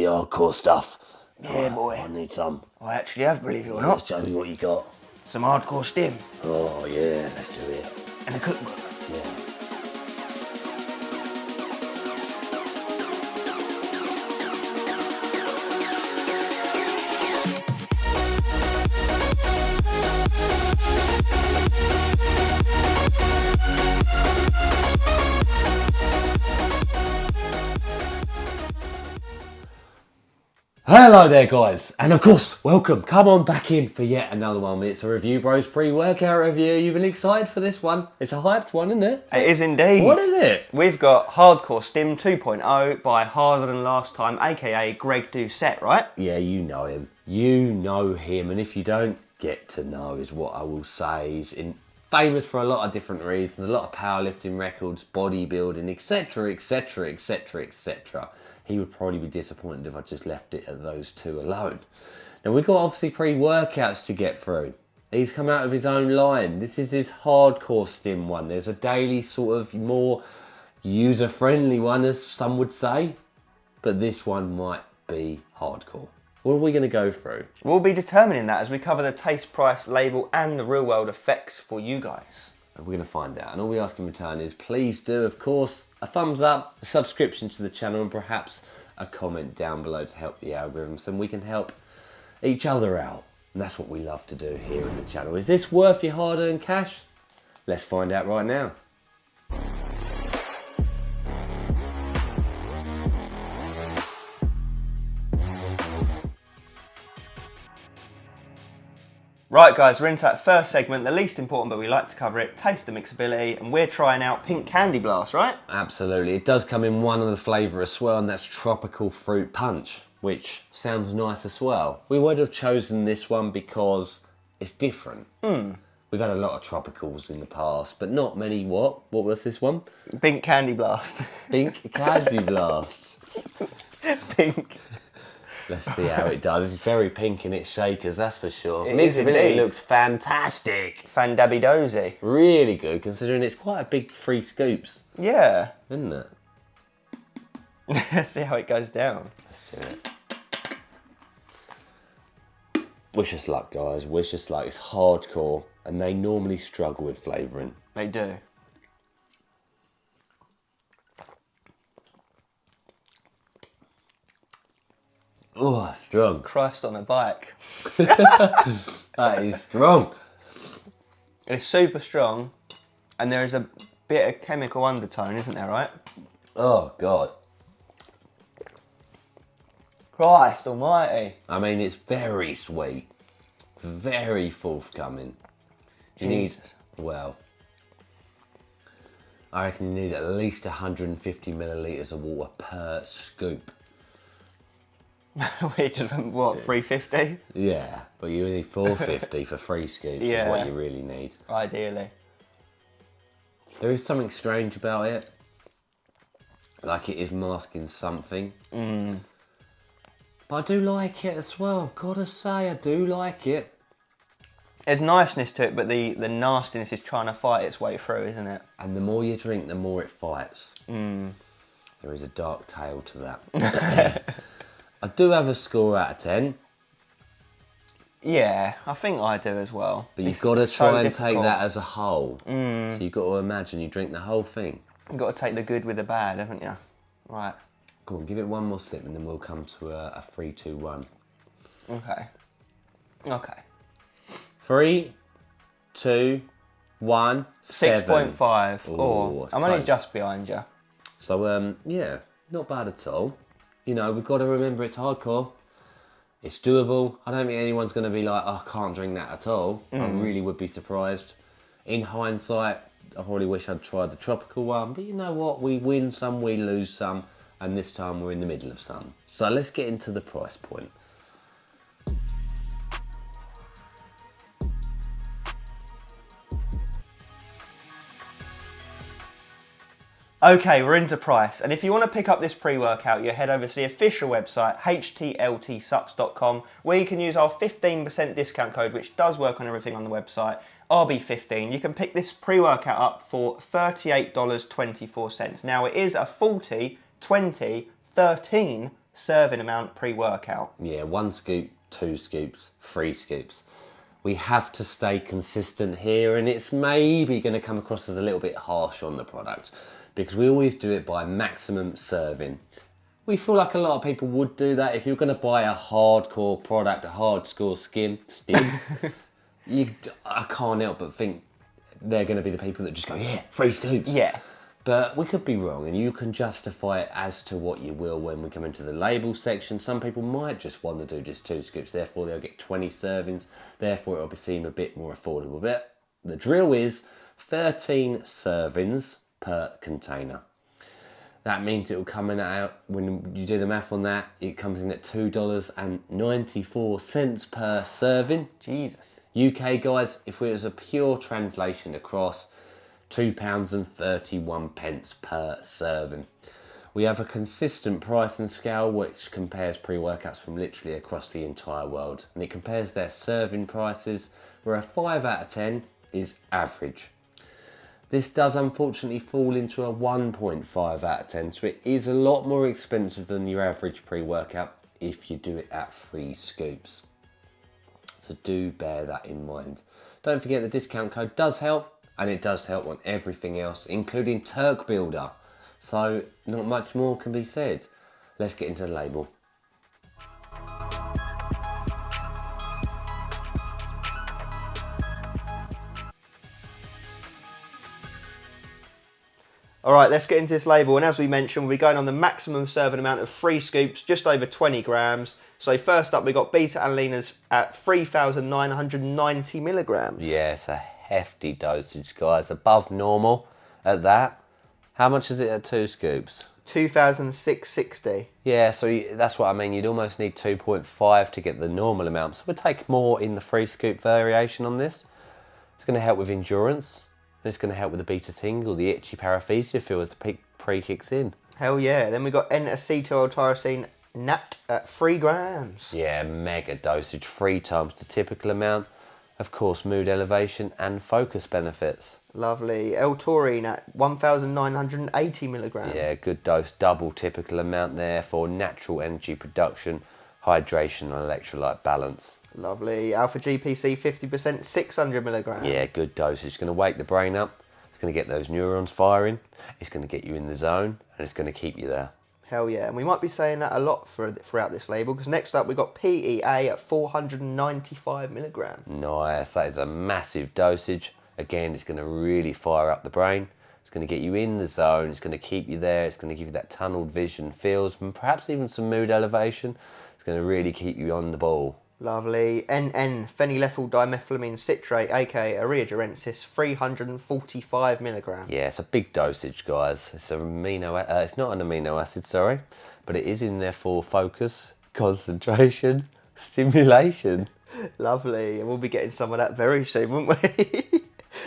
the hardcore stuff. Yeah, boy. I need some. I actually have, believe it or Let's not, show me what you got. some hardcore stim Oh yeah, let's do it. and a cookbook. Yeah. Hello there guys, and of course, welcome, come on back in for yet another one. It's a Review Bros pre-workout review. You've been excited for this one. It's a hyped one, isn't it? It is indeed. What is it? We've got Hardcore Stim 2.0 by Harder Than Last Time, aka Greg Doucette, right? Yeah, you know him. You know him, and if you don't, get to know is what I will say. He's famous for a lot of different reasons, a lot of powerlifting records, bodybuilding, etc, etc, etc, etc. He would probably be disappointed if I just left it at those two alone. Now we've got obviously pre-workouts to get through. He's come out of his own line. This is his Hardcore Stim one. There's a daily sort of more user-friendly one, as some would say, but this one might be hardcore. What are we going to go through? We'll be determining that as we cover the taste, price, label and the real world effects for you guys. We're going to find out, and all we ask in return is please do, of course, a thumbs up, a subscription to the channel, and perhaps a comment down below to help the algorithms, and we can help each other out. And that's what we love to do here in the channel. Is this worth your hard-earned cash? Let's find out right now. Right guys, we're into that first segment, the least important, but we like to cover it, taste the mixability, and we're trying out Pink Candy Blast, right? Absolutely. It does come in one other flavour as well, and that's Tropical Fruit Punch, which sounds nice as well. We would have chosen this one because it's different. We've had a lot of tropicals in the past, but not many what? What was this one? Pink Candy Blast. Pink Candy Blast. Pink. Let's see how it does. It's very pink in its shakers, that's for sure. It is Mixability indeed. looks fantastic. Fandabby-dozy. Really good, considering it's quite a big 3 scoops, Yeah. isn't it? Let's see how it goes down. Let's do it. Wish us luck, guys. Wish us luck. It's hardcore, and they normally struggle with flavouring. They do. Oh, strong. Christ on a bike. That is strong. It's super strong, and there is a bit of chemical undertone, isn't there, right? Oh, God. Christ almighty. I mean, it's very sweet. Very forthcoming. You need, well, I reckon you need at least 150 millilitres of water per scoop. Which is, what, 350? Yeah, but you need 450 for 3 scoops is what you really need. Ideally. There is something strange about it. Like it is masking something. But I do like it as well. I've got to say, I do like it. There's niceness to it, but the nastiness is trying to fight its way through, isn't it? And the more you drink, the more it fights. There is a dark tale to that. I do have a score out of 10. Yeah, I think I do as well. But you've got to try and take that as a whole. So you've got to imagine you drink the whole thing. You've got to take the good with the bad, haven't you? Right. Go on, give it one more sip and then we'll come to a 3, 2, 1. Okay. Okay. 3, 2, 1, 7. 6.5. Ooh, Oh, it's I'm only close. just behind you. So, yeah, not bad at all. You know, we've got to remember it's hardcore. It's doable. I don't think anyone's going to be like, oh, I can't drink that at all. I really would be surprised. In hindsight, I probably wish I'd tried the tropical one. But you know what? We win some, we lose some. And this time we're in the middle of some. So let's get into the price point. Okay, we're into price. And if you want to pick up this pre-workout, you head over to the official website, HTLTSupps.com, where you can use our 15% discount code, which does work on everything on the website, RB15. You can pick this pre-workout up for $38.24. Now, it is a 40, 20, 13 serving amount pre-workout. Yeah, 1 scoop, 2 scoops, 3 scoops. We have to stay consistent here, and it's maybe going to come across as a little bit harsh on the product because we always do it by maximum serving. We feel like a lot of people would do that. If you're going to buy a hardcore product, a HARDCORE STIM, I can't help but think they're going to be the people that just go, yeah, 3 scoops. Yeah. But we could be wrong, and you can justify it as to what you will when we come into the label section. Some people might just want to do just 2 scoops, therefore they'll get 20 servings, therefore it'll seem a bit more affordable. But the drill is 13 servings per container. That means it will come in out, when you do the math on that, it comes in at $2.94 per serving. Jesus. UK guys, if it was a pure translation across, £2.31 per serving. We have a consistent pricing scale which compares pre-workouts from literally across the entire world, and it compares their serving prices where a 5 out of 10 is average. This does unfortunately fall into a 1.5 out of 10, so it is a lot more expensive than your average pre-workout if you do it at 3 scoops. So do bear that in mind. Don't forget the discount code does help, and it does help on everything else, including Turk Builder. So not much more can be said. Let's get into the label. All right, let's get into this label. And as we mentioned, we'll be going on the maximum serving amount of 3 scoops, just over 20 grams. So first up, we got beta-alaninas at 3,990 milligrams. Yeah, it's a hefty dosage, guys. Above normal at that. How much is it at 2 scoops? 2,660. Yeah, so that's what I mean. You'd almost need 2.5 to get the normal amount. So we'll take more in the 3 scoop variation on this. It's going to help with endurance. It's going to help with the beta tingle, the itchy paraphysia feel as the pre kicks in. Hell yeah. Then we got N-acetyl-tyrosine nat at 3 grams. Yeah, mega dosage, 3 times the typical amount. Of course, mood elevation and focus benefits. Lovely. L-taurine at 1,980 milligrams. Yeah, good dose, double typical amount there for natural energy production, hydration and electrolyte balance. Lovely. Alpha-GPC 50%, 600 milligrams. Yeah, good dosage. It's going to wake the brain up. It's going to get those neurons firing. It's going to get you in the zone, and it's going to keep you there. Hell yeah. And we might be saying that a lot throughout this label, because next up we've got PEA at 495 milligrams. Nice. That is a massive dosage. Again, it's going to really fire up the brain. It's going to get you in the zone. It's going to keep you there. It's going to give you that tunneled vision feels, and perhaps even some mood elevation. It's going to really keep you on the ball. Lovely. NN, phenylethyl dimethylamine citrate, aka Areogerensis, 345 milligrams. Yeah, it's a big dosage, guys. It's it's not an amino acid, sorry, but it is in there for focus, concentration, stimulation. Lovely. And we'll be getting some of that very soon, won't we?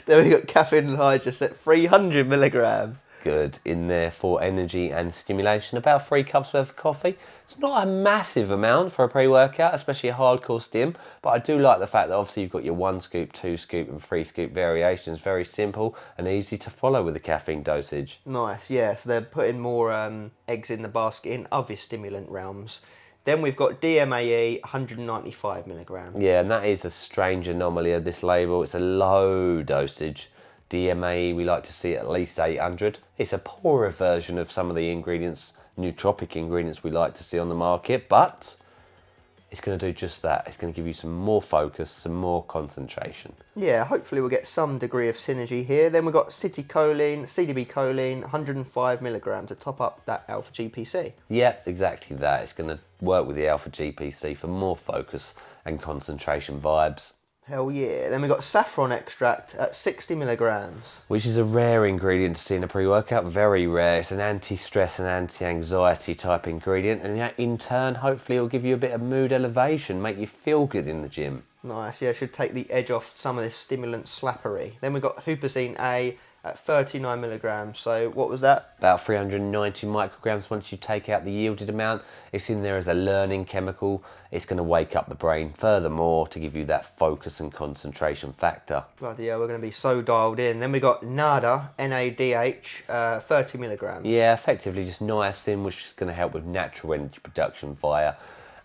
Then we got caffeine anhydrous at 300 milligrams. Good, in there for energy and stimulation. About 3 cups worth of coffee. It's not a massive amount for a pre-workout, especially a hardcore stim, but I do like the fact that obviously you've got your 1 scoop, 2 scoop and 3 scoop variations. Very simple and easy to follow with the caffeine dosage. Nice, yeah, so they're putting more eggs in the basket in other stimulant realms. Then we've got DMAE, 195 milligrams. Yeah, and that is a strange anomaly of this label. It's a low dosage. DMAE, we like to see at least 800. It's a poorer version of some of the ingredients, nootropic ingredients we like to see on the market, but it's going to do just that. It's going to give you some more focus, some more concentration. Yeah, hopefully we'll get some degree of synergy here. Then we've got citicoline, CDB choline, 105 milligrams to top up that alpha GPC. Yeah, exactly that. It's going to work with the alpha GPC for more focus and concentration vibes. Hell yeah. Then we've got saffron extract at 60 milligrams. Which is a rare ingredient to see in a pre-workout, very rare. It's an anti-stress and anti-anxiety type ingredient, and in turn, hopefully it'll give you a bit of mood elevation, make you feel good in the gym. Nice, yeah, should take the edge off some of this stimulant slappery. Then we've got huperzine A at 39 milligrams. So what was that? About 390 micrograms once you take out the yielded amount. It's in there as a learning chemical. It's going to wake up the brain furthermore to give you that focus and concentration factor. Bloody hell, we're going to be so dialed in. Then we got NADH, N-A-D-H, 30 milligrams. Yeah, effectively just niacin, which is going to help with natural energy production via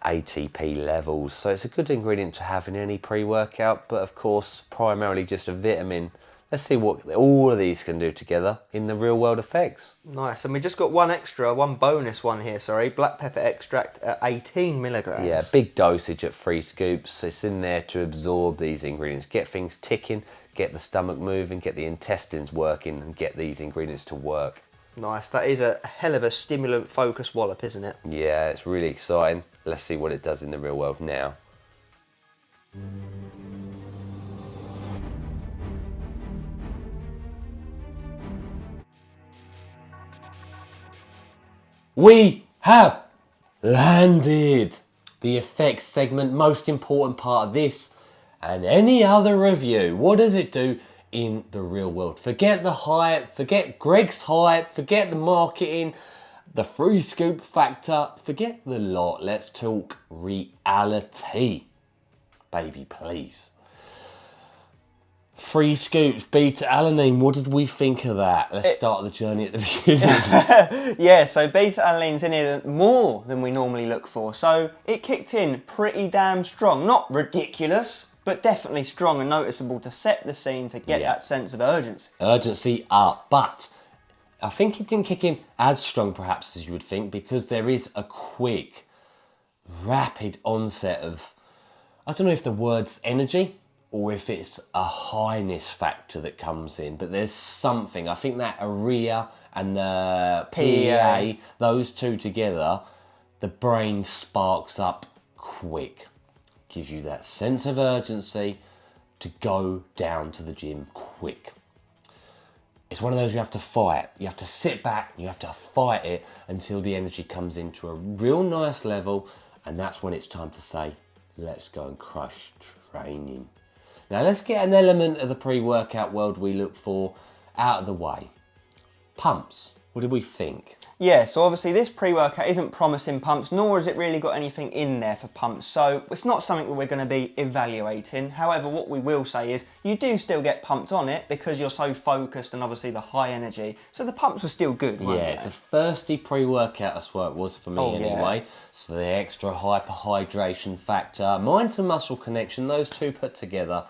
ATP levels. So it's a good ingredient to have in any pre-workout, but of course, primarily just a vitamin. Let's see what all of these can do together in the real world effects. Nice, and we just got one bonus one here, sorry. Black pepper extract at 18 milligrams. Yeah, big dosage at 3 scoops. It's in there to absorb these ingredients, get things ticking, get the stomach moving, get the intestines working, and get these ingredients to work. Nice, that is a hell of a stimulant focused wallop, isn't it? Yeah, it's really exciting. Let's see what it does in the real world now. We have landed! The effects segment, most important part of this and any other review. What does it do in the real world? Forget the hype, forget Greg's hype, forget the marketing, the free scoop factor, forget the lot. Let's talk reality. Baby, please. 3 scoops, beta-alanine, what did we think of that? Let's start the journey at the beginning. Yeah, so beta-alanine's in here more than we normally look for. So it kicked in pretty damn strong. Not ridiculous, but definitely strong and noticeable to set the scene, to get that sense of urgency. Urgency up, but I think it didn't kick in as strong perhaps as you would think, because there is a quick, rapid onset of, I don't know if the word's energy, or if it's a highness factor that comes in, but there's something. I think that urea and the PEA, those two together, the brain sparks up quick. Gives you that sense of urgency to go down to the gym quick. It's one of those you have to fight. You have to sit back, you have to fight it until the energy comes into a real nice level, and that's when it's time to say, let's go and crush training. Now let's get an element of the pre-workout world we look for out of the way. Pumps, what did we think? Yeah, so obviously this pre-workout isn't promising pumps, nor has it really got anything in there for pumps, so it's not something that we're going to be evaluating. However, what we will say is you do still get pumped on it because you're so focused and obviously the high energy, so the pumps are still good, weren't they? It's a thirsty pre-workout, that's what it was for me anyway. So the extra hyperhydration factor, mind to muscle connection, those two put together,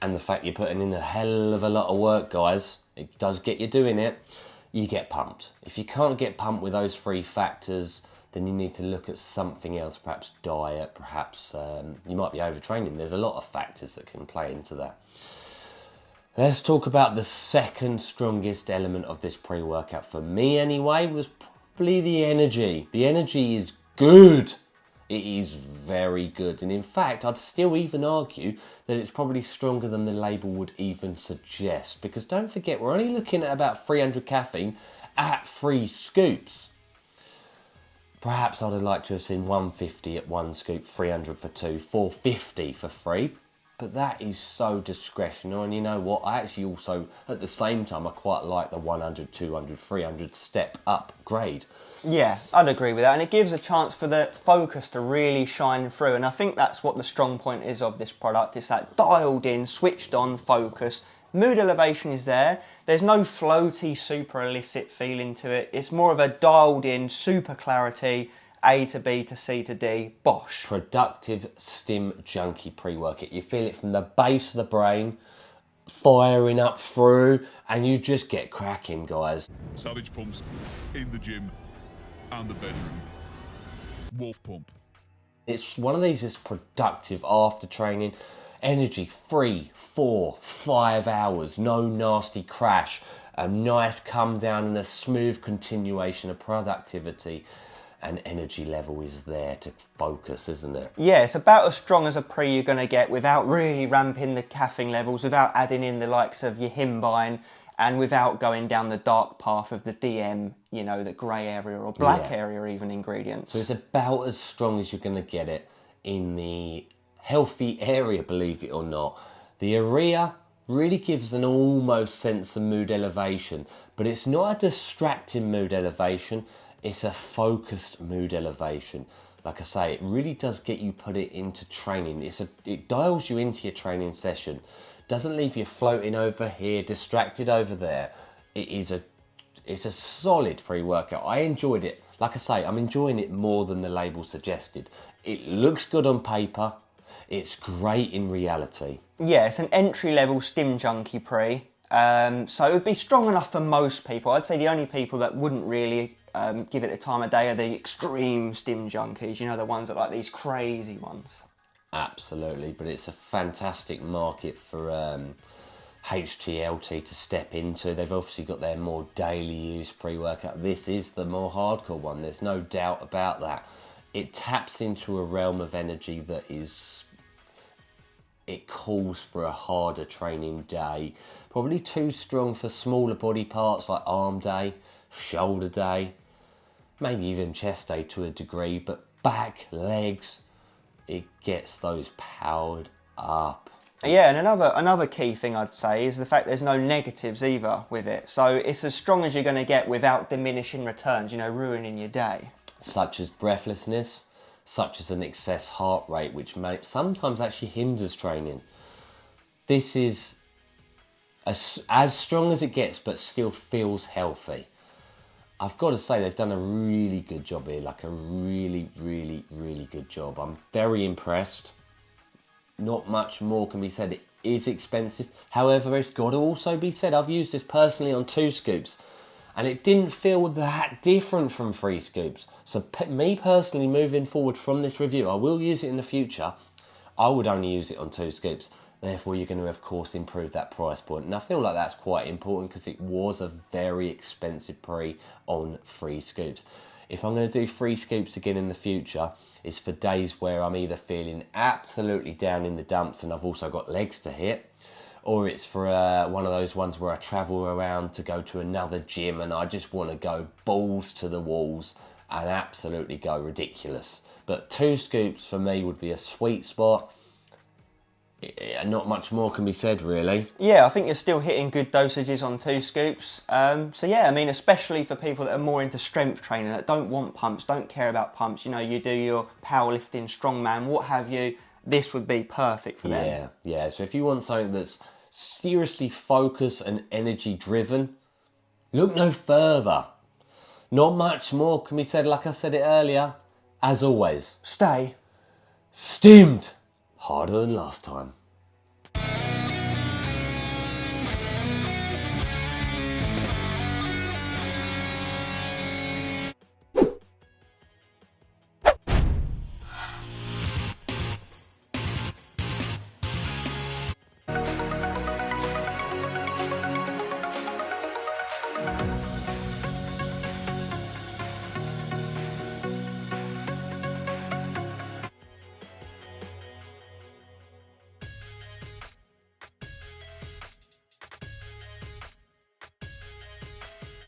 and the fact you're putting in a hell of a lot of work, guys, it does get you doing it. You get pumped. If you can't get pumped with those 3 factors, then you need to look at something else, perhaps diet, perhaps you might be overtraining. There's a lot of factors that can play into that. Let's talk about the second strongest element of this pre-workout, for me anyway, was probably the energy. The energy is good. It is very good, and in fact I'd still even argue that it's probably stronger than the label would even suggest, because don't forget we're only looking at about 300 caffeine at 3 scoops. Perhaps I'd have liked to have seen 150 at 1 scoop, 300 for 2, 450 for 3, but that is so discretionary. And you know what, I actually also at the same time I quite like the 100, 200, 300 step up grade. Yeah, I'd agree with that, and it gives a chance for the focus to really shine through, and I think that's what the strong point is of this product. It's that dialed in, switched on focus. Mood elevation is there. There's no floaty, super illicit feeling to it. It's more of a dialed in, super clarity, A to B to C to D, bosh. Productive stim junkie pre-workout. You feel it from the base of the brain, firing up through, and you just get cracking, guys. Savage pumps in the gym and the bedroom. Wolf pump. It's one of these that's productive after training. Energy 3, 4, 5 hours, no nasty crash, a nice come down and a smooth continuation of productivity. And energy level is there to focus, isn't it? Yeah, it's about as strong as a pre you're going to get without really ramping the caffeine levels, without adding in the likes of your himbine, and without going down the dark path of the DM, you know, the grey area or black area even ingredients. So it's about as strong as you're going to get it in the healthy area, believe it or not. The urea Really gives an almost sense of mood elevation, but it's not a distracting mood elevation, it's a focused mood elevation. Like I say, it really does get you put it into training. It dials you into your training session. Doesn't leave you floating over here, distracted over there. It's a solid pre-workout. I enjoyed it. Like I say, I'm enjoying it more than the label suggested. It looks good on paper. It's great in reality. Yeah, it's an entry-level Stim Junkie pre, so it would be strong enough for most people. I'd say the only people that wouldn't really give it the time of day are the extreme Stim Junkies, you know, the ones that like these crazy ones. Absolutely, but it's a fantastic market for HTLT to step into. They've obviously got their more daily use pre-workout. This is the more hardcore one, there's no doubt about that. It taps into a realm of energy that it calls for a harder training day. Probably too strong for smaller body parts like arm day, shoulder day, maybe even chest day to a degree, but back, legs, it gets those powered up. Yeah, and another key thing I'd say is the fact there's no negatives either with it. So it's as strong as you're going to get without diminishing returns, you know, ruining your day. Such as breathlessness, such as an excess heart rate, which sometimes actually hinders training. This is as strong as it gets, but still feels healthy. I've got to say they've done a really good job here, like a really, really, really good job. I'm very impressed. Not much more can be said. It is expensive. However, it's got to also be said, I've used this personally on 2 scoops and it didn't feel that different from 3 scoops. So me personally, moving forward from this review, I will use it in the future. I would only use it on 2 scoops. Therefore, you're going to, of course, improve that price point. And I feel like that's quite important because it was a very expensive pre on 3 scoops. If I'm going to do 3 scoops again in the future, it's for days where I'm either feeling absolutely down in the dumps and I've also got legs to hit, or it's for one of those ones where I travel around to go to another gym and I just want to go balls to the walls and absolutely go ridiculous. But 2 scoops for me would be a sweet spot. Not much more can be said, really. Yeah, I think you're still hitting good dosages on 2 scoops. So yeah, I mean, especially for people that are more into strength training, that don't want pumps, don't care about pumps, you know, you do your powerlifting, strongman, what have you, this would be perfect for them. Yeah, so if you want something that's seriously focused and energy driven, look no further. Not much more can be said, like I said it earlier. As always, Stay stimmed harder than last time.